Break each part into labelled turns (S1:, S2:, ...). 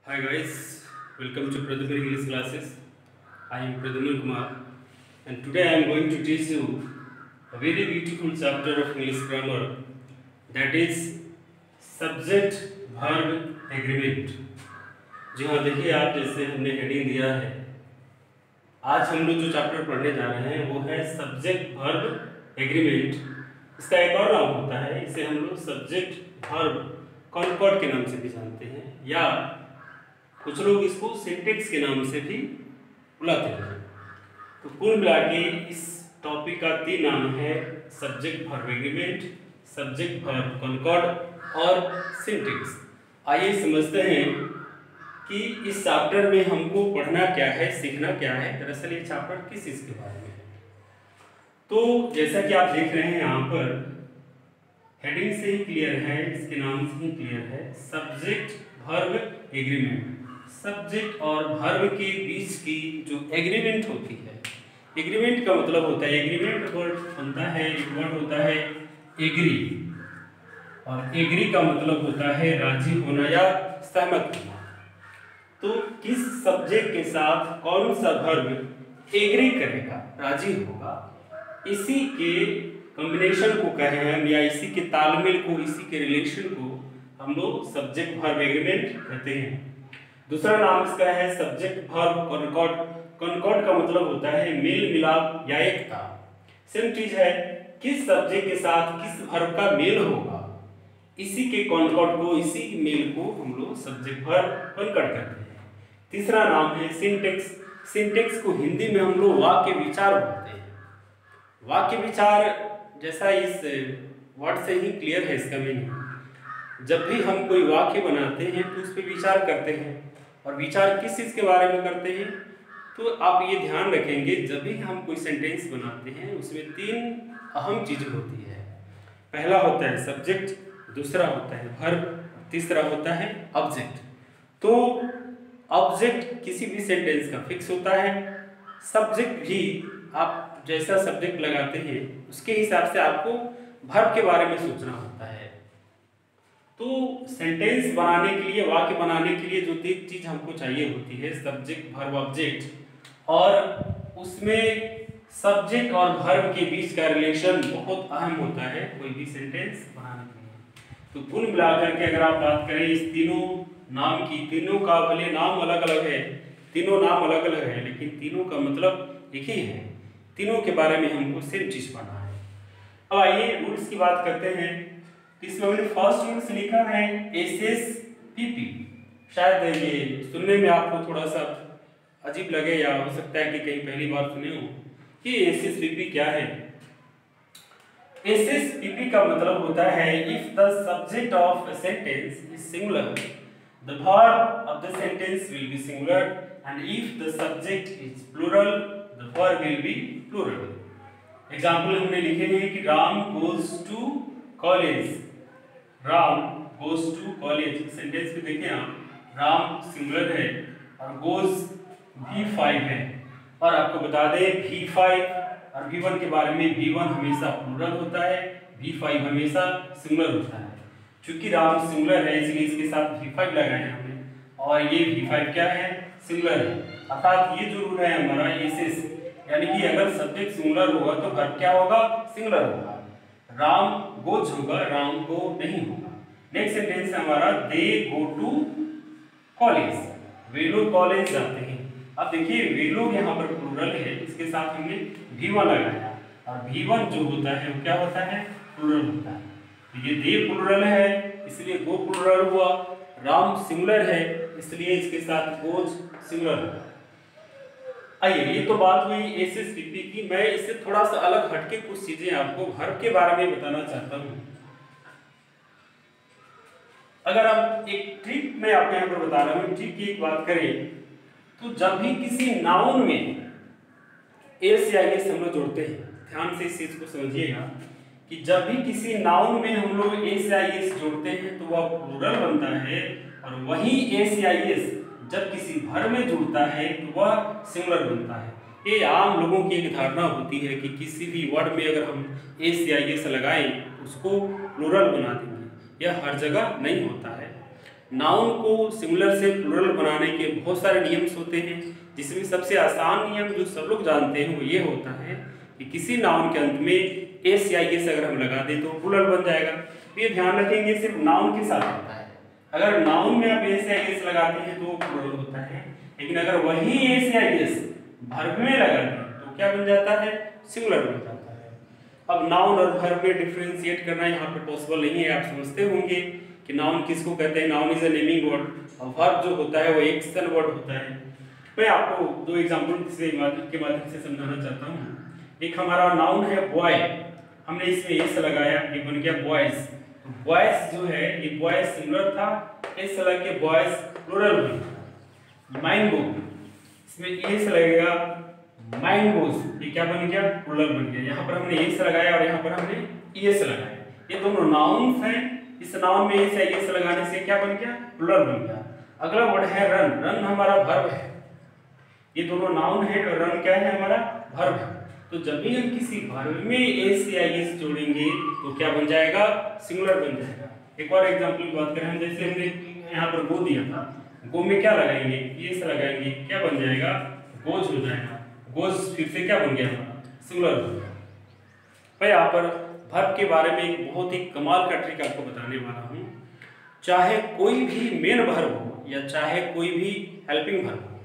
S1: Hi guys, welcome to Pradyuman English classes. I am Pradyuman Kumar and today I am going to teach you a very beautiful chapter of English grammar, that is subject verb agreement. जी हाँ, देखिए आप, जैसे हमने heading दिया है, आज हम लोग जो चैप्टर पढ़ने जा रहे हैं वो है सब्जेक्ट वर्ब एग्रीमेंट। इसका एक और नाम होता है, इसे हम लोग सब्जेक्ट वर्ब कॉनकॉर्ड के नाम से भी जानते हैं, या कुछ लोग इसको सिंटेक्स के नाम से भी बुलाते हैं। तो कुल मिला के इस टॉपिक का 3 नाम है: subject verb agreement, subject verb concord और सिंटेक्स। आइए समझते हैं कि इस चैप्टर में हमको पढ़ना क्या है, सीखना क्या है। दरअसल ये चैप्टर किस चीज के बारे में है, तो जैसा कि आप देख रहे हैं यहाँ पर हेडिंग से ही क्लियर है, इसके नाम से ही क्लियर है, सब्जेक्ट वर्ब एग्रीमेंट। सब्जेक्ट और वर्ब के बीच की जो एग्रीमेंट होती है, एग्रीमेंट का मतलब होता है, एग्रीमेंट वर्ड बनता है, एक वर्ड होता है एग्री, और एग्री का मतलब होता है राजी होना या सहमत होना। तो किस सब्जेक्ट के साथ कौन सा वर्ब एग्री करेगा, राजी होगा, इसी के कॉम्बिनेशन को कहें हम, या इसी के तालमेल को, इसी के रिलेशन को हम लोग सब्जेक्ट वर्ब एग्रीमेंट कहते हैं। दूसरा नाम इसका है सब्जेक्ट वर्ब कॉनकॉर्ड। कॉनकॉर्ड का मतलब होता है मेल मिलाप या एकता। सेम चीज है, किस सब्जेक्ट के साथ किस वर्ब का मेल होगा, इसी के कॉनकॉर्ड को, इसी मेल को हम लोग सब्जेक्ट वर्ब कॉनकॉर्ड कहते हैं। तीसरा नाम है सिंटेक्स। सिंटेक्स को हिंदी में हम लोग वाक्य विचार बोलते हैं। वाक्य विचार जैसा इस वर्ड से ही क्लियर है इसका मीनिंग। जब भी हम कोई वाक्य बनाते हैं तो उस पर विचार करते हैं, और विचार किस चीज़ के बारे में करते हैं, तो आप ये ध्यान रखेंगे, जब भी हम कोई सेंटेंस बनाते हैं उसमें 3 अहम चीज़ें होती है। पहला होता है सब्जेक्ट, दूसरा होता है वर्ब, तीसरा होता है ऑब्जेक्ट। तो ऑब्जेक्ट किसी भी सेंटेंस का फिक्स होता है, सब्जेक्ट भी आप जैसा सब्जेक्ट लगाते हैं उसके हिसाब से आपको वर्ब के बारे में सोचना होता है। तो सेंटेंस बनाने के लिए, वाक्य बनाने के लिए जो 3 चीज हमको चाहिए होती है, सब्जेक्ट वर्ब ऑब्जेक्ट, और उसमें सब्जेक्ट और वर्ब के बीच का रिलेशन बहुत अहम होता है कोई भी सेंटेंस बनाने के लिए। तो कुल मिलाकर के अगर आप बात करें इस तीनों नाम की, तीनों का भले नाम अलग अलग है, तीनों नाम अलग अलग है, लेकिन तीनों का मतलब एक ही है। तीनों के बारे में हमको सेम चीज पढ़ना है। अब आइए रूल्स की बात करते हैं। इसमें मैंने फर्स्ट रूल्स लिखा है SSPP। शायद ये सुनने में आपको थोड़ा सा अजीब लगे, या हो सकता है कि कहीं पहली बार सुने हो कि SSPP क्या है। SSPP का मतलब होता है if the subject of a sentence is singular, the verb of the sentence will be singular, and if the subject is plural, the verb will be plural. Example हमने लिखे हैं कि Ram goes to college. Ram goes to college, sentence में देखें आप, Ram singular है और goes V5 है, और आपको बता दें V5 और V1 के बारे में, V1 हमेशा प्लूरल होता है, V5 हमेशा सिंगुलर होता है। चूंकि राम सिंगुलर है इसलिए इसके साथ V5 लगाए हैं हमने, और ये V5 क्या है, सिंगुलर है। अर्थात ये जो रूल है हमारा SS, यानी कि अगर सब्जेक्ट सिंगुलर होगा तो वर्ब क्या होगा, सिंगुलर होगा। राम गोज होगा, राम गो नहीं होगा। नेक्स्ट सेंटेंस है हमारा दे गो टू कॉलेज, वे लोग कॉलेज जाते हैं। अब देखिए वे लोग यहाँ पर प्लूरल है, इसके साथ हमने V1 लगाया, और V1 जो होता है वो क्या होता है, प्लूरल होता है। तो ये दे प्लूरल है इसलिए गो प्लूरल हुआ, राम सिंगुलर है इसलिए इसके साथ गोज सिंगुलर हुआ। आइए, ये तो बात हुई SSPP की। मैं इससे थोड़ा सा अलग हटके कुछ चीजें आपको वर्ब के बारे में बताना चाहता हूँ। अगर आप एक ट्रिक मैं आपको यहाँ पर बता रहा हूँ, ट्रिक की एक बात करें तो जब भी किसी नाउन में S या S हम लोग जोड़ते हैं, ध्यान से इस चीज को समझिएगा कि जब भी किसी नाउन में हम लोग S या S जोड़ते हैं तो वह प्लूरल बनता है, और वही S या S जब किसी वर्ब में जुड़ता है तो वह सिंगुलर बनता है। ये आम लोगों की एक धारणा होती है कि किसी भी वर्ड में अगर हम S या S लगाएं उसको प्लूरल बना देंगे, यह हर जगह नहीं होता है। नाउन को सिंगुलर से प्लूरल बनाने के बहुत सारे नियम्स होते हैं, जिसमें सबसे आसान नियम जो सब लोग जानते हैं वो ये होता है कि किसी नाउन के अंत में एस या एस अगर हम लगा दें तो प्लूरल बन जाएगा। तो ये ध्यान रखेंगे, सिर्फ नाउन के साथ होता है। अगर नाउन में आप एस या एस लगाते हैं तो प्लूरल होता है, लेकिन अगर वही एस या एस वर्ब में लगा दें तो क्या बन जाता है, सिंगुलर बन जाता है। अब नाउन और वर्ब में डिफरेंशिएट करना यहाँ पे पॉसिबल नहीं है। आप समझते होंगे कि नाउन किसको कहते हैं, noun is a naming word, और वर्ब जो होता है वो एक्शन वर्ड होता है। मैं आपको दो एग्जांपल के माध्यम से समझाना चाहता हूँ। एक हमारा नाउन है बॉय, हमने इसमें एस लगाया, ये बन गया बॉयज। बॉयज जो है ये बॉयज सिंगुलर था, एस लगा के बॉयज प्लूरल बना। माइंड गो, इसमें एस लगेगा, माइंड गोज, ये क्या बन गया, प्लूरल बन गया। यहाँ पर हमने एस लगाया और यहाँ पर हमने एस लगाया, ये दोनों नाउन्स हैं। इस नाउन में एस या एस लगाने से क्या बन गया, प्लूरल बन गया। अगला वर्ड है रन, रन हमारा वर्ब है। ये दोनों नाउन है और रन क्या है, हमारा वर्ब है। तो जब भी हम किसी वर्ब में एस या एस जोड़ेंगे तो क्या बन जाएगा, सिंगुलर बन जाएगा। एक और एग्जांपल की बात करें हम, जैसे हमने यहाँ पर गो दिया था, गो में क्या लगाएंगे, एस लगाएंगे, क्या बन जाएगा, गोज हो जाएगा। गोज फिर से क्या बन गया, हमारा सिंगुलर बन गया। मैं यहाँ पर वर्ब के बारे में एक बहुत ही कमाल का ट्रिक आपको बताने वाला हूँ। चाहे कोई भी मेन वर्ब हो या चाहे कोई भी हेल्पिंग वर्ब हो,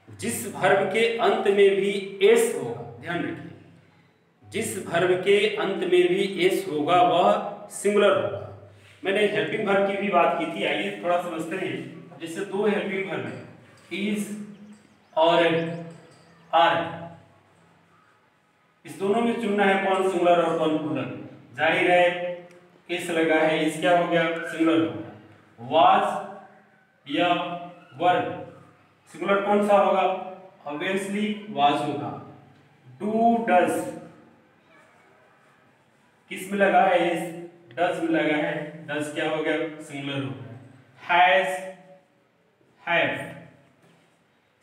S1: जिस वर्ब के अंत में भी एस होगा, ध्यान रखिए, जिस वर्ब के अंत में भी एस होगा वह सिंगुलर होगा। मैंने हेल्पिंग वर्ब की भी बात की थी, आइए थोड़ा समझते हैं। जैसे दो हेल्पिंग वर्ब है, इज और आर, इस दोनों में चुनना है कौन सिंगुलर और कौन प्लूरल। जाहिर है एस लगा है, इस क्या हो गया, सिंगुलर हो गया। वाज या वर, सिंगुलर कौन सा होगा, ऑब्वियसली वाज होगा। डू डज, किस में लगा है, इस डज में लगा है, डज क्या हो गया, सिंगुलर हो गया। हैज, हैव,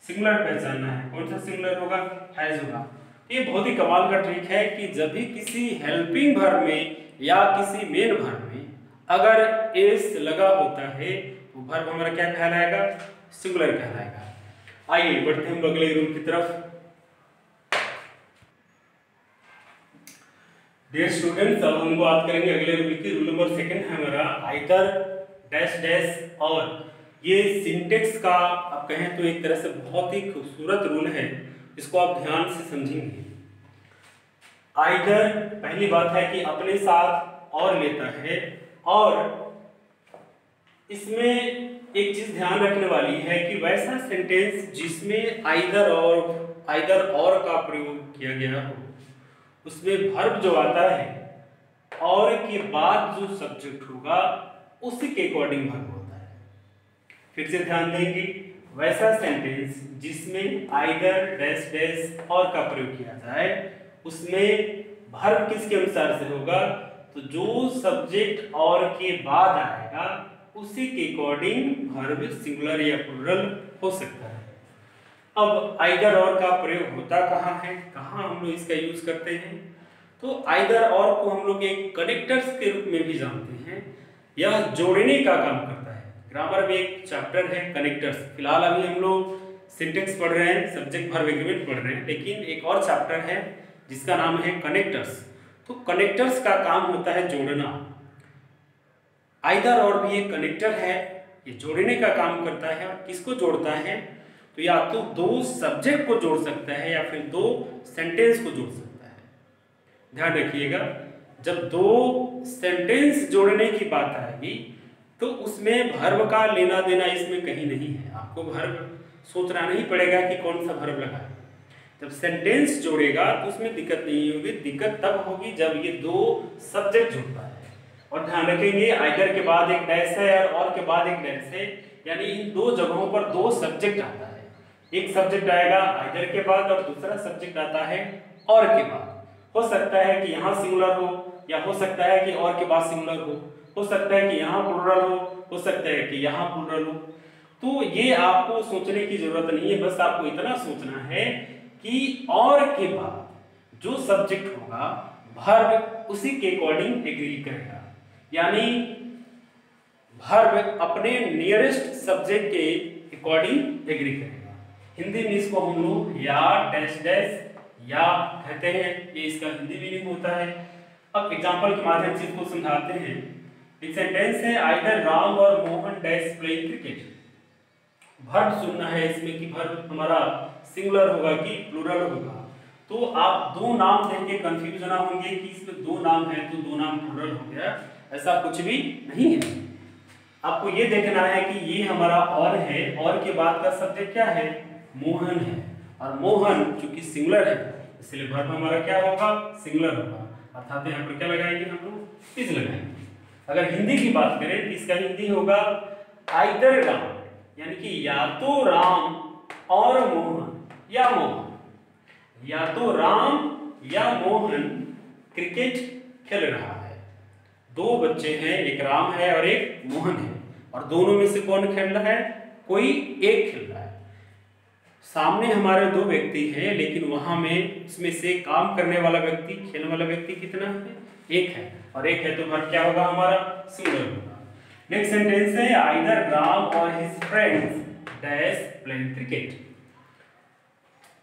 S1: सिंगुलर पहचानना है, कौन सा सिंगुलर होगा, हैज होगा। ये बहुत ही कमाल का ट्रिक है कि जब भी किसी हेल्पिंग वर्ब में या किसी मेन वर्ब में अगर एस लगा होता है तो वर्ब हमारा क्या कहलाएगा, सिंगुलर कहलाएगा। आइए बढ़ते हैं अगले रूल की तरफ। डियर स्टूडेंट्स, अब हम बात करेंगे अगले रूल की। रूल नंबर 2 है हमारा आइदर डैश डैश और। ये सिंटेक्स का आप कहें तो एक तरह से बहुत ही खूबसूरत रूल है, इसको आप ध्यान से समझेंगे। आइदर पहली बात है कि अपने साथ और लेता है, और इसमें एक चीज ध्यान रखने वाली है कि वैसा सेंटेंस जिसमें आइदर और का प्रयोग किया गया हो, उसमें वर्ब जो आता है और के बाद जो सब्जेक्ट होगा उसी के अकॉर्डिंग वर्ब होता है। फिर से ध्यान देंगे, वैसा सेंटेंस जिसमें आइदर डैश डैश और का प्रयोग किया जाए उसमें वर्ब किसके अनुसार से होगा, तो जो सब्जेक्ट और के बाद आएगा उसी के अकॉर्डिंग वर्ब सिंगुलर या प्लूरल हो सकता है। अब आइदर और का प्रयोग होता कहाँ है, कहाँ हम लोग इसका यूज करते हैं, तो आइदर और को हम लोग एक कनेक्टर्स के रूप में भी जानते हैं। यह जोड़ने का काम करता है। ग्रामर में एक चैप्टर है कनेक्टर्स, फिलहाल अभी हम लोग सिंटेक्स पढ़ रहे हैं, सब्जेक्ट वर्ब एग्रीमेंट पढ़ रहे हैं, लेकिन एक और चैप्टर है जिसका नाम है कनेक्टर्स। तो कनेक्टर्स का काम होता है जोड़ना। आइदर और भी एक कनेक्टर है, ये जोड़ने का काम करता है। और किसको जोड़ता है, तो या तो दो सब्जेक्ट को जोड़ सकता है या फिर दो सेंटेंस को जोड़ सकता है। ध्यान रखिएगा, जब दो सेंटेंस जोड़ने की बात आएगी तो उसमें वर्ब का लेना देना इसमें कहीं नहीं है। आपको वर्ब सोचना नहीं पड़ेगा कि कौन सा वर्ब लगाए। जब सेंटेंस जोड़ेगा तो उसमें दिक्कत नहीं होगी, दिक्कत तब होगी जब ये दो सब्जेक्ट जुड़ता है। और ध्यान रखेंगे, आइदर के बाद एक डैश है और के बाद एक डैश है, यानी इन दो जगहों पर दो सब्जेक्ट आता है। एक सब्जेक्ट आएगा आइदर के बाद और दूसरा सब्जेक्ट आता है और के बाद। हो सकता है कि यहाँ सिंगुलर हो या हो सकता है कि और के बाद सिंगुलर हो सकता है कि यहाँ प्लूरल हो सकता है कि यहाँ प्लूरल हो। तो ये आपको सोचने की जरूरत नहीं है, बस आपको इतना सोचना है कि और के बाद जो सब्जेक्ट होगा वर्ब उसी के अकॉर्डिंग एग्री करेगा। यानी वर्ब अपने नियरेस्ट सब्जेक्ट के अकॉर्डिंग एग्री करेगा। हिंदी में इसको हम लोग या डैश डैश या कहते हैं, ये इसका हिंदी मीनिंग होता है। अब एग्जांपल के माध्यम से इसको समझाते हैं। एक सेंटेंस है, आइदर राम और Mohan dash play cricket. Verb सुनना है इसमें कि वर्ब हमारा सिंगुलर होगा कि प्लूरल होगा। तो आप दो नाम देख के कंफ्यूज ना होंगे कि इसमें दो नाम है तो दो नाम प्लूरल हो गया, ऐसा कुछ भी नहीं है। आपको ये देखना है कि ये हमारा और है, और के बाद का सब्जेक्ट क्या है, मोहन है, और मोहन चूंकि सिंगुलर है इसलिए वर्ब हमारा क्या होगा, सिंगुलर होगा। अर्थात यहाँ पर क्या लगाएंगे हम लोग, इज लगाएंगे। अगर हिंदी की बात करें तो इसका हिंदी होगा आइदर राम, यानी कि या तो राम और मोहन, या मोहन, या तो राम या मोहन क्रिकेट खेल रहा है। दो बच्चे हैं, एक राम है और एक मोहन है, और दोनों में से कौन खेल रहा है, कोई एक खेल रहा है। सामने हमारे दो व्यक्ति हैं, लेकिन वहां में उसमें से काम करने वाला व्यक्ति, खेलने वाला व्यक्ति कितना है, एक है, और एक है तो वर्ब क्या होगा हमारा, सिंगुलर होगा। नेक्स्ट सेंटेंस है, आइदर राम और his friends dash playing cricket.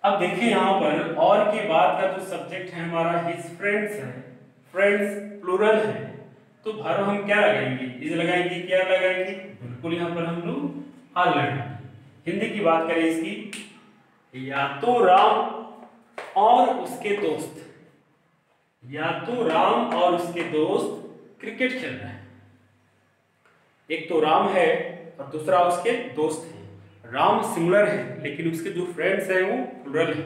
S1: अब देखिए यहाँ पर और के बाद का जो सब्जेक्ट है हमारा हिज फ्रेंड्स है, फ्रेंड्स प्लूरल है, तो वर्ब हम क्या लगाएंगे, इज लगाएंगे, क्या लगाएंगे, बिल्कुल यहाँ पर हम लोग आर लगाएंगे। हिंदी की बात करें इसकी, या तो राम और उसके दोस्त, या तो राम और उसके दोस्त क्रिकेट खेल रहे हैं। एक तो राम है और दूसरा उसके दोस्त है। राम सिंगुलर है लेकिन उसके जो फ्रेंड्स हैं वो प्लूरल है,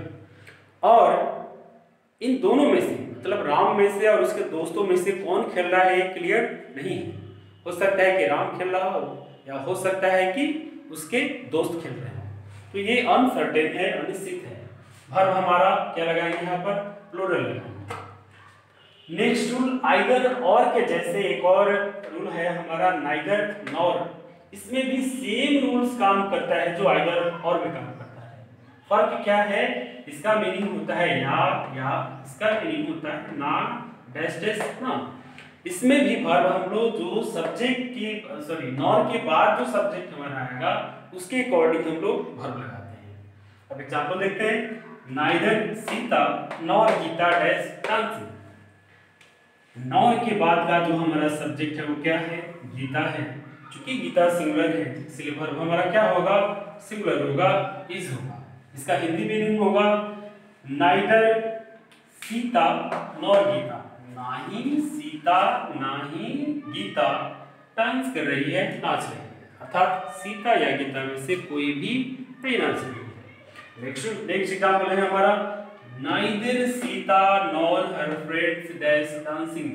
S1: और इन दोनों में से मतलब राम में से और उसके दोस्तों में से कौन खेल रहा है ये क्लियर नहीं है। हो सकता है कि राम खेल रहा हो, या हो सकता है कि उसके दोस्त खेल रहे हो, तो ये अनसर्टेन है, अनिश्चित है। वर्ब हमारा क्या लगाएंगे यहाँ पर, प्लूरल लगाएंगे। नेक्स्ट रूल आइदर और के जैसे एक और रूल है हमारा नाइदर नॉर। इसमें भी सेम रूल्स काम करता है जो आइदर और में काम करता है। फर्क क्या है, इसका मीनिंग होता है या इसका मीनिंग होता है ना, डैश डैश ना। इसमें भी वर्ब हम लोग जो सब्जेक्ट की नॉर के बाद जो सब्जेक्ट हमारा आएगा उसके अकॉर्डिंग हम लोग वर्ब लगाते हैं। अब एग्जांपल देखते हैं, neither Sita nor Gita dash dancing. Nor के बाद का जो हमारा सब्जेक्ट है वो क्या है, गीता है। चूंकि गीता सिंगुलर है इसलिए वर्ब हमारा क्या होगा, सिंगुलर होगा, इज होगा। इसका हिंदी मीनिंग होगा नाइदर सीता नॉर गीता, ना ही सीता ना ही गीता डांस कर रही है, नाच रही है, अर्थात सीता या गीता में से कोई भी नहीं नाच रही है। नेक्स्ट एग्जांपल है हमारा, neither Sita nor her friends dash dancing.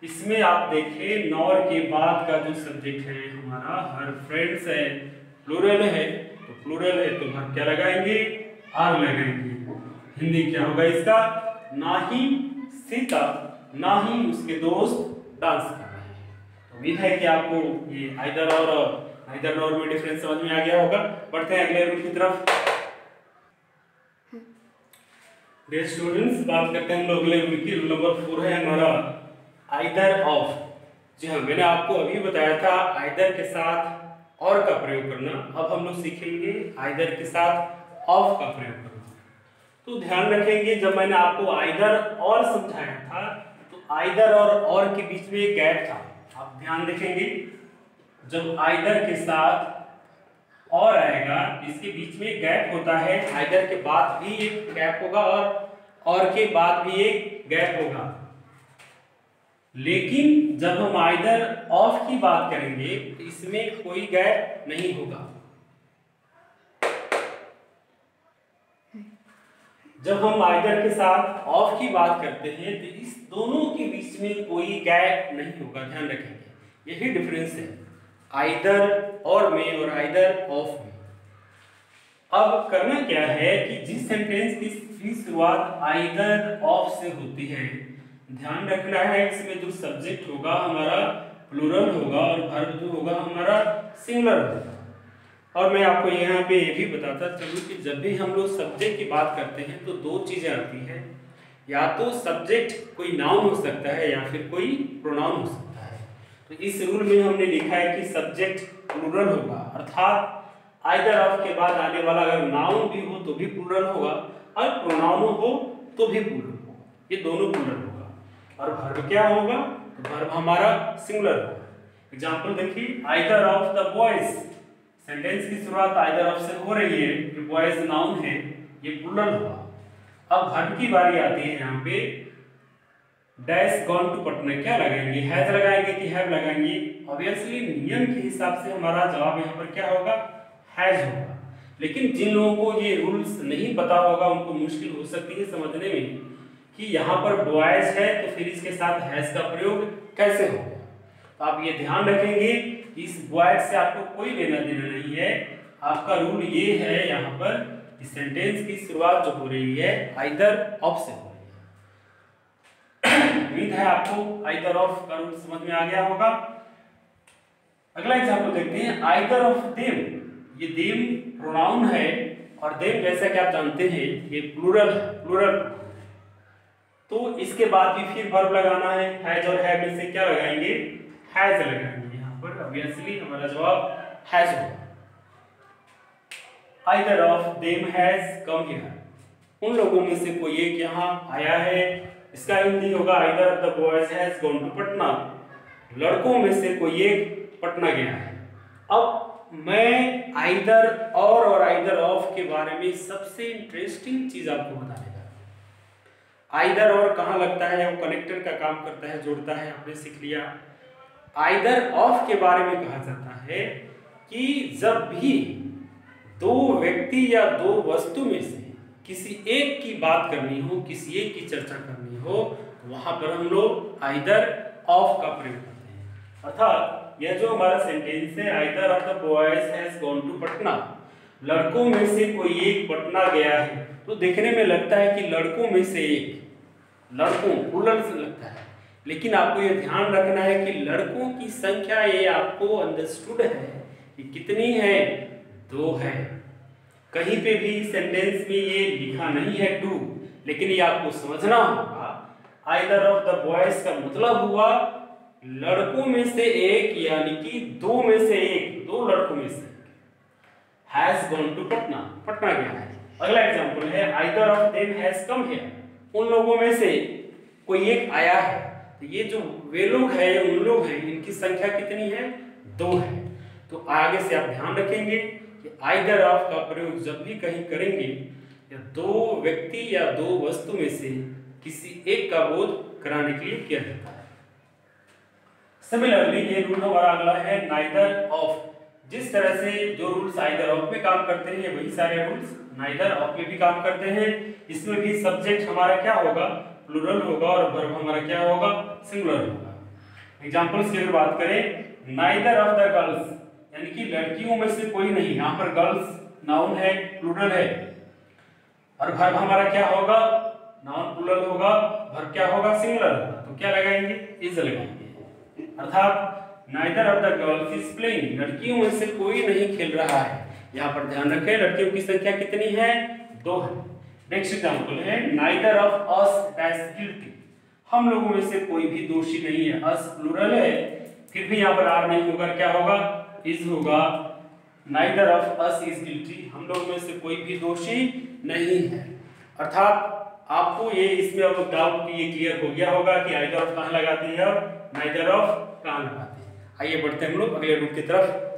S1: इसमें आप देखिए नॉर के बाद का जो सब्जेक्ट है हमारा हर फ्रेंड्स है, प्लूरल है, तो प्लूरल है तो हम क्या लगाएंगे, आर लगाएंगे। हिंदी क्या होगा इसका, ना ही सीता ना ही उसके दोस्त डांस कर रहे हैं। उम्मीद है कि आपको ये आइदर और नाइदर नॉर में डिफरेंस समझ में आ गया होगा। बढ़ते हैं अगले रूल की तरफ। डियर स्टूडेंट्स, बात करते हैं हम लोग अगले रूल की। रूल नंबर 4 है हमारा आइदर ऑफ। जी हाँ, मैंने आपको अभी बताया था आइदर के साथ और का प्रयोग करना। अब हम लोग सीखेंगे आइदर के साथ ऑफ का प्रयोग करना। तो ध्यान रखेंगे, जब मैंने आपको आइदर और समझाया था तो आइदर और के बीच में एक गैप था। आप ध्यान देखेंगे, जब आइदर के साथ और आएगा इसके बीच में गैप होता है। आइदर के बाद भी एक गैप होगा और के बाद भी एक गैप होगा। लेकिन जब हम आइदर ऑफ की बात करेंगे तो इसमें कोई गैप नहीं होगा। जब हम आइदर के साथ ऑफ की बात करते हैं तो इस दोनों के बीच में कोई गैप नहीं होगा। ध्यान रखेंगे, यही डिफरेंस है आइदर और में और आइदर ऑफ में। अब करना क्या है कि जिस सेंटेंस की शुरुआत आइदर ऑफ से होती है, ध्यान रखना है इसमें जो सब्जेक्ट होगा हमारा प्लूरल होगा और वर्ब जो होगा हमारा सिंगुलर होगा। और मैं आपको यहाँ पे ये भी बताता चलूँ कि जब भी हम लोग सब्जेक्ट की बात करते हैं तो दो चीज़ें आती हैं, या तो सब्जेक्ट कोई नाउन हो सकता है या फिर कोई प्रोनाउन हो सकता है। तो इस रूल में हमने लिखा है कि सब्जेक्ट प्लूरल होगा, अर्थात आइदर ऑफ के बाद आने वाला अगर नाउन भी हो तो भी प्लूरल होगा और प्रोनाउन हो तो भी प्लूरल होगा, ये दोनों प्लूरल होगा। और वर्ब क्या होगा, तो वर्ब हमारा सिंगुलर होगा। एग्जांपल देखिए, either of the boys, sentence की शुरुआत आइदर ऑफ से हो रही है, ये बॉयज नाउन है, ये प्लूरल हुआ। अब वर्ब की बारी आती है, यहाँ पे डैश गॉन टू पटना, क्या लगाएंगे, हैज लगाएंगे कि हैव लगाएंगे। ऑब्वियसली नियम के हिसाब से हमारा जवाब यहाँ पर क्या होगा, हैज होगा। लेकिन जिन लोगों को ये रूल्स नहीं पता होगा उनको मुश्किल हो सकती है समझने में कि यहाँ पर बॉयज है तो फिर इसके साथ हैज का प्रयोग कैसे होगा। तो आप ये ध्यान रखेंगे, इस बॉयज से आपको कोई लेना देना नहीं है। आपका रूल ये है, यहाँ पर इस सेंटेंस की शुरुआत जो हो रही है आइदर ऑफ से हो रही है। उम्मीद है आपको आइदर ऑफ का रूल समझ में आ गया होगा। अगला एग्जांपल देखते हैं, आइदर ऑफ देम। ये देम प्रोनाउन है और देम जैसा कि आप जानते हैं ये प्लूरल है, प्लूरल। तो इसके बाद भी फिर वर्ब लगाना है, हैज और हैव में से क्या लगाएंगे, हैज लगाएंगे। यहाँ पर ऑब्वियसली हमारा जवाब हैज होगा। Either of them has come here, उन लोगों में से कोई एक यहाँ आया है, इसका हिंदी होगा either of the boys has gone to Patna, लड़कों में से कोई एक पटना गया है। अब मैं आइदर और आइदर ऑफ के बारे में सबसे इंटरेस्टिंग चीज आपको बताने जा रहा हूं। आइदर और कहाँ लगता है, वो कनेक्टर का काम करता है, जोड़ता है, आपने सीख लिया। आइदर ऑफ के बारे में कहा जाता है कि जब भी दो व्यक्ति या दो वस्तु में से किसी एक की बात करनी हो, किसी एक की चर्चा करनी हो, तो वहां पर हम लोग आइदर ऑफ का प्रयोग करते हैं। अर्थात यह जो हमारा सेंटेंस है, either of the boys has gone to Patna, लड़कों में से कोई एक पटना गया है, तो देखने में लगता है कि लड़कों में से एक, लड़कों प्लूरल से लगता है। लेकिन आपको यह ध्यान रखना है कि लड़कों की संख्या ये आपको अंडरस्टूड है कि कितनी है, 2 है। कहीं पे भी सेंटेंस में ये लिखा नहीं है 2, लेकिन ये आपको समझना होगा। आइदर ऑफ द बॉयज का मतलब हुआ लड़कों में से एक, यानी कि 2 में से एक, 2 लड़कों में से has gone to Patna, Patna गया है। अगला एग्जांपल है, either of them has come here, उन लोगों में से कोई एक आया है। तो ये जो वे लोग हैं, उन लोग हैं, इनकी संख्या कितनी है, 2 है। तो आगे से आप ध्यान रखेंगे कि आइदर ऑफ का प्रयोग जब भी कहीं करेंगे, या 2 व्यक्ति या 2 वस्तु में से किसी एक का बोध कराने के लिए किया जाता है। सिमिलरली ये रूल हमारा अगला है नाइदर ऑफ। जिस तरह से जो रूल्स आइदर ऑफ में काम करते हैं, वही सारे रूल्स नाइदर ऑफ में भी काम करते हैं। इसमें भी सब्जेक्ट हमारा क्या होगा, प्लूरल होगा, और वर्ब हमारा क्या होगा, सिंगुलर होगा। एग्जांपल्स की अगर बात करें, नाइदर ऑफ द गर्ल्स, यानी कि लड़कियों में से कोई नहीं, यहाँ पर गर्ल्स नाउन है, प्लूरल है, और वर्ब हमारा क्या होगा, नाउन प्लूरल होगा, वर्ब क्या होगा, सिंगुलर होगा। तो क्या लगाएंगे, इज लगाएंगे। अर्थात neither of the girls is playing, लड़कियों में से कोई नहीं खेल रहा है। यहाँ पर ध्यान रखें, लड़कियों की संख्या कितनी है, 2 है। नेक्स्ट एग्जांपल है, neither of us dash guilty, हम लोगों में से कोई भी दोषी नहीं है। अस प्लूरल है, फिर भी यहाँ पर आर नहीं होगा, क्या होगा, इज होगा। Neither of us is guilty, हम लोगों में से कोई भी दोषी नहीं है। अर्थात आपको ये इसमें अब डाउट ये क्लियर हो गया होगा कि आइदर ऑफ कहाँ लगाते हैं और नाइदर ऑफ कहाँ लगाते हैं। आइए बढ़ते हैं हम लोग अगले रूल की तरफ।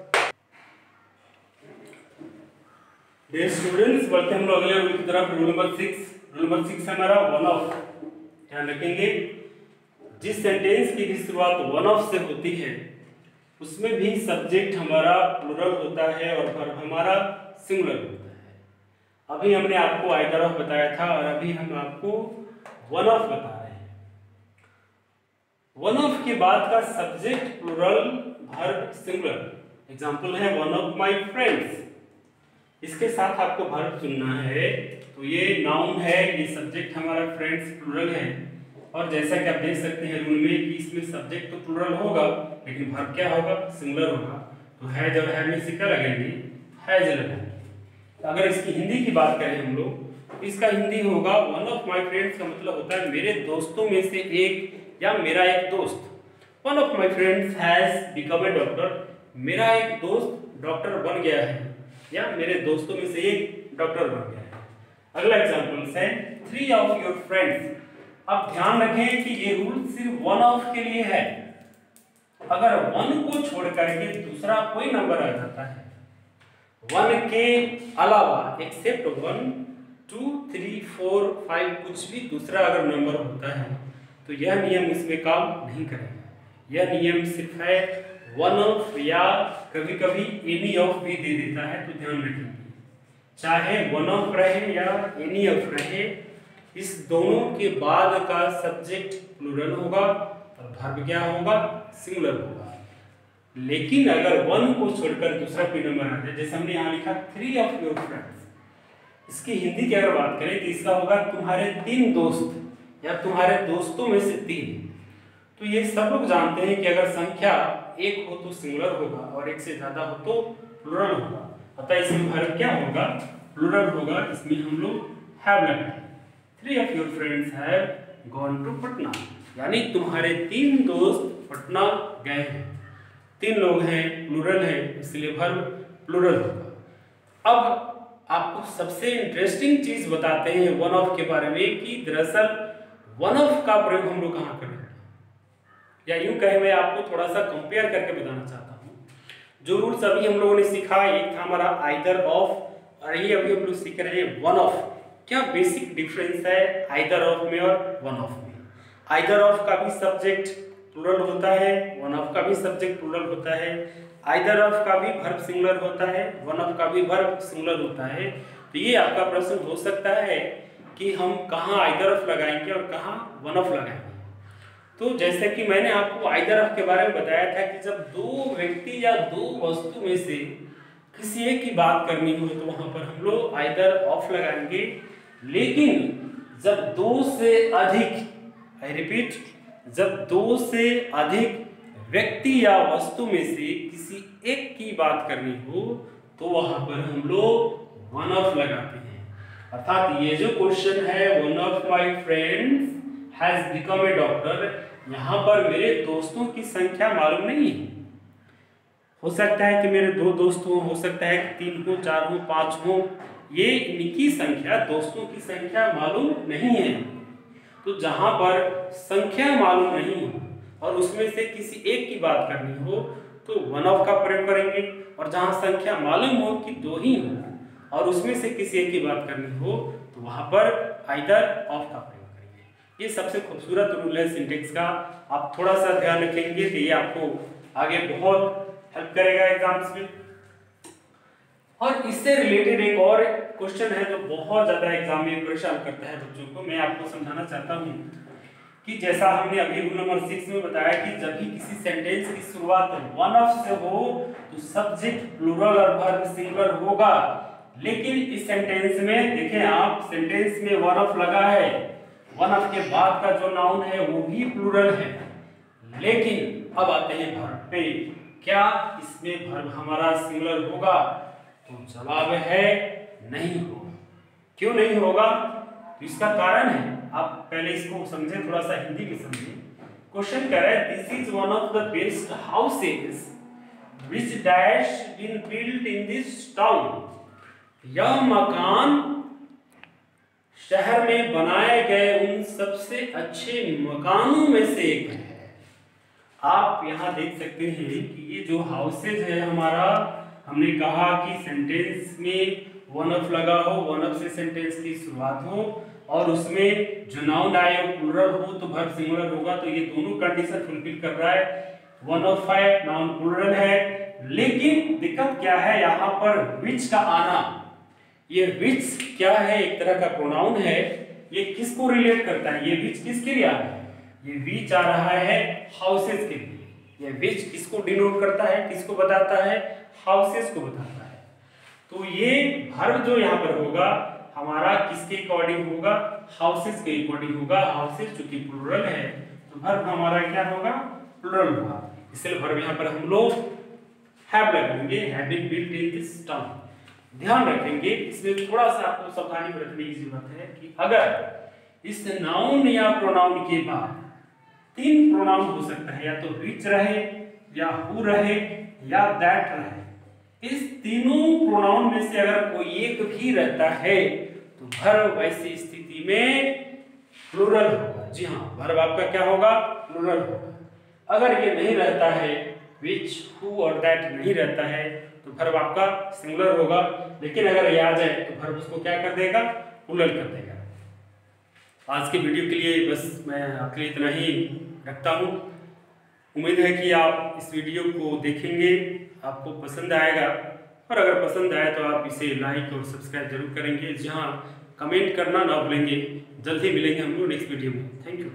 S1: डियर स्टूडेंट्स, बढ़ते हैं हम लोग अगले रूल की तरफ। Rule number 6। रूल नंबर 6 है हमारा वन ऑफ। ध्यान रखेंगे, जिस सेंटेंस की भी शुरुआत वन ऑफ से होती है उसमें भी सब्जेक्ट हमारा प्लूरल होता है और वर्ब हमारा सिंगुलर होता है। अभी हमने आपको आइदर ऑफ बताया था और अभी हम आपको वन ऑफ बता रहे हैं। वन ऑफ के बाद का subject plural, verb singular. Example है वन ऑफ माय फ्रेंड्स, इसके साथ आपको वर्ब चुनना है। तो ये नाउन है, ये सब्जेक्ट हमारा फ्रेंड्स प्लूरल है, और जैसा कि आप देख सकते हैं रूल में कि इसमें सब्जेक्ट तो प्लूरल होगा लेकिन वर्ब क्या होगा, सिंगुलर होगा। तो हैज और हैव में से क्या लगेंगे, हैज लगेंगे। अगर इसकी हिंदी की बात करें हम लोग, तो इसका हिंदी होगा वन ऑफ माय फ्रेंड्स का मतलब होता है मेरे दोस्तों में से एक या मेरा एक दोस्त। One of my friends has become a doctor, मेरा एक दोस्त डॉक्टर बन गया है, या मेरे दोस्तों में से एक डॉक्टर बन गया है। अगला एग्जांपल है थ्री ऑफ योर फ्रेंड्स। अब ध्यान रखें कि ये रूल सिर्फ वन ऑफ के लिए है। अगर वन को छोड़ करके दूसरा कोई नंबर आ जाता है, वन के अलावा एक्सेप्ट 1 2 3 4 5 कुछ भी दूसरा अगर नंबर होता है तो यह नियम इसमें काम नहीं करेगा। यह नियम सिर्फ है वन ऑफ या कभी कभी एनी ऑफ भी दे देता है, तो ध्यान रखिए चाहे वन ऑफ रहे या एनी ऑफ रहे, इस दोनों के बाद का सब्जेक्ट प्लूरल होगा और वर्ब क्या होगा, सिंगुलर होगा। लेकिन अगर वन को छोड़कर दूसरा कोई नंबर आ जाए, जैसे हमने यहाँ लिखा थ्री ऑफ योर फ्रेंड्स, इसकी हिंदी की अगर बात करें तो इसका होगा तुम्हारे तीन दोस्त या तुम्हारे दोस्तों में से तीन। तो ये सब लोग जानते हैं कि अगर संख्या एक हो तो सिंगुलर होगा और एक से ज्यादा हो तो प्लूरल होगा, अतः इसमें वर्ब क्या होगा, प्लूरल होगा। इसमें हम लोग हैव लगाएंगे। Three of your friends have gone to Patna, यानी तुम्हारे तीन दोस्त पटना गए हैं। तीन लोग हैं, प्लूरल है, इसलिए वर्ब प्लूरल होगा। अब आपको सबसे इंटरेस्टिंग चीज बताते हैं वन ऑफ के बारे में कि दरअसल वन ऑफ का प्रयोग हम लोग कहाँ करें, या यूं कहें मैं आपको थोड़ा सा कंपेयर करके बताना चाहता हूँ। जो रूल्स अभी हम लोगों ने सीखा, एक था हमारा आइदर ऑफ और ये अभी हम लोग सीख रहे हैं वन ऑफ। क्या बेसिक डिफरेंस है आइदर ऑफ में और वन ऑफ में? आइदर ऑफ का भी सब्जेक्ट प्लूरल होता है, वन ऑफ का भी सब्जेक्ट प्लूरल होता है। आइदर ऑफ का भी वर्ब सिंगुलर होता है, वन ऑफ का भी वर्ब सिंगुलर होता है। तो ये आपका प्रश्न हो सकता है कि हम कहाँ आइदर ऑफ लगाएंगे और कहाँ वन ऑफ लगाएंगे। तो जैसे कि मैंने आपको आइदर ऑफ के बारे में बताया था कि जब दो व्यक्ति या दो वस्तु में से किसी एक की बात करनी हो तो वहां पर हम लोग आइदर ऑफ लगाएंगे। लेकिन जब दो से अधिक, आई रिपीट, जब दो से अधिक व्यक्ति या वस्तु में से किसी एक की बात करनी हो तो वहां पर हम लोग वन ऑफ लगाते हैं। अर्थात ये जो क्वेश्चन है one of my friends has become a doctor, यहाँ पर मेरे दोस्तों की संख्या मालूम नहीं है। हो सकता है कि मेरे दो दोस्त हो सकता है कि 3 हो, 4 हो, 5 हो, ये इनकी संख्या, दोस्तों की संख्या मालूम नहीं है। तो जहां पर संख्या मालूम नहीं हो और उसमें से किसी एक की बात करनी हो तो वन ऑफ का प्रयोग करेंगे, और जहां संख्या मालूम हो कि दो ही हो और उसमें से किसी एक की बात करनी हो तो वहां पर आइदर ऑफ का प्रयोग करेंगे। ये सबसे खूबसूरत रूल है सिंटेक्स का। आप थोड़ा सा ध्यान रखेंगे तो ये आपको आगे बहुत हेल्प करेगा एग्जाम्स में। और इससे रिलेटेड एक और क्वेश्चन है जो बहुत ज्यादा एग्जाम में परेशान करता है बच्चों को। मैं आपको समझाना चाहता हूँ कि जैसा हमने अभी रूल नंबर 6 में बताया कि जब भी किसी सेंटेंस की शुरुआत वन ऑफ से हो तो सब्जेक्ट प्लूरल और वर्ब सिंगुलर होगा। लेकिन इस सेंटेंस में देखें आप, सेंटेंस में वन ऑफ लगा है, वन ऑफ के बाद का जो नाउन है वो भी प्लूरल है। लेकिन अब आते हैं वर्ब पे, क्या इसमें वर्ब हमारा सिंगुलर होगा? तो जवाब है नहीं होगा। क्यों नहीं होगा? तो इसका कारण है, आप पहले इसको समझे, थोड़ा सा हिंदी में समझे। क्वेश्चन कह रहा है this is one of the best houses which dash been built in this town. यह मकान शहर में बनाए गए उन सबसे अच्छे मकानों में से एक है। आप यहां देख सकते हैं कि ये जो हाउसेज है हमारा, हमने कहा कि सेंटेंस में वन ऑफ लगा हो, वन ऑफ से सेंटेंस की शुरुआत हो और उसमें जो नाउन आए वो प्लूरल हो तो वर्ब सिंगुलर होगा। तो ये दोनों कंडीशन फुलफिल कर रहा है। वन ऑफ है, नाउन प्लूरल है। लेकिन दिक्कत क्या है यहाँ पर, विच का आना। ये विच क्या है? एक तरह का प्रोनाउन है। ये किसको रिलेट करता है? ये विच किसके लिए आ रहा है? ये विच आ रहा है हाउसेस के लिए। ये विच किसको डिनोट करता है, किसको बताता है? हाउसेस को बताता है। तो ये वर्ब जो यहाँ पर होगा हमारा किसके अकॉर्डिंग होगा? हाउसेस के अकॉर्डिंग होगा। हाउसेस चूंकि प्लूरल है तो वर्ब हमारा क्या होगा? प्लूरल होगा। इसलिए वर्ब यहाँ पर हम लोग हैव लगाएंगे, have been built in this town. ध्यान रखेंगे, इसमें थोड़ा सा आपको सावधानी बरतने की जरूरत है कि अगर इस नाउन या प्रोनाउन के बाद तीन प्रोनाउन हो सकता है, या तो विच रहे, या हु रहे, या दैट रहे। इस तीनों प्रोनाउन में से अगर कोई एक भी रहता है तो वर्ब ऐसी स्थिति में प्लूरल होगा। जी हाँ, वर्ब आपका क्या होगा? प्लूरल होगा। अगर ये नहीं रहता है, विच, हु और दैट नहीं रहता है, तो वर्ब आपका सिंगुलर होगा। लेकिन अगर ये आ जाए तो वर्ब उसको क्या कर देगा? प्लूरल कर देगा। आज के वीडियो के लिए बस मैं आपके लिए इतना ही रखता हूँ। उम्मीद है कि आप इस वीडियो को देखेंगे, आपको पसंद आएगा, और अगर पसंद आए तो आप इसे लाइक और सब्सक्राइब जरूर करेंगे। जहाँ कमेंट करना ना भूलेंगे। जल्द ही मिलेंगे हम लोग नेक्स्ट वीडियो में। Thank you.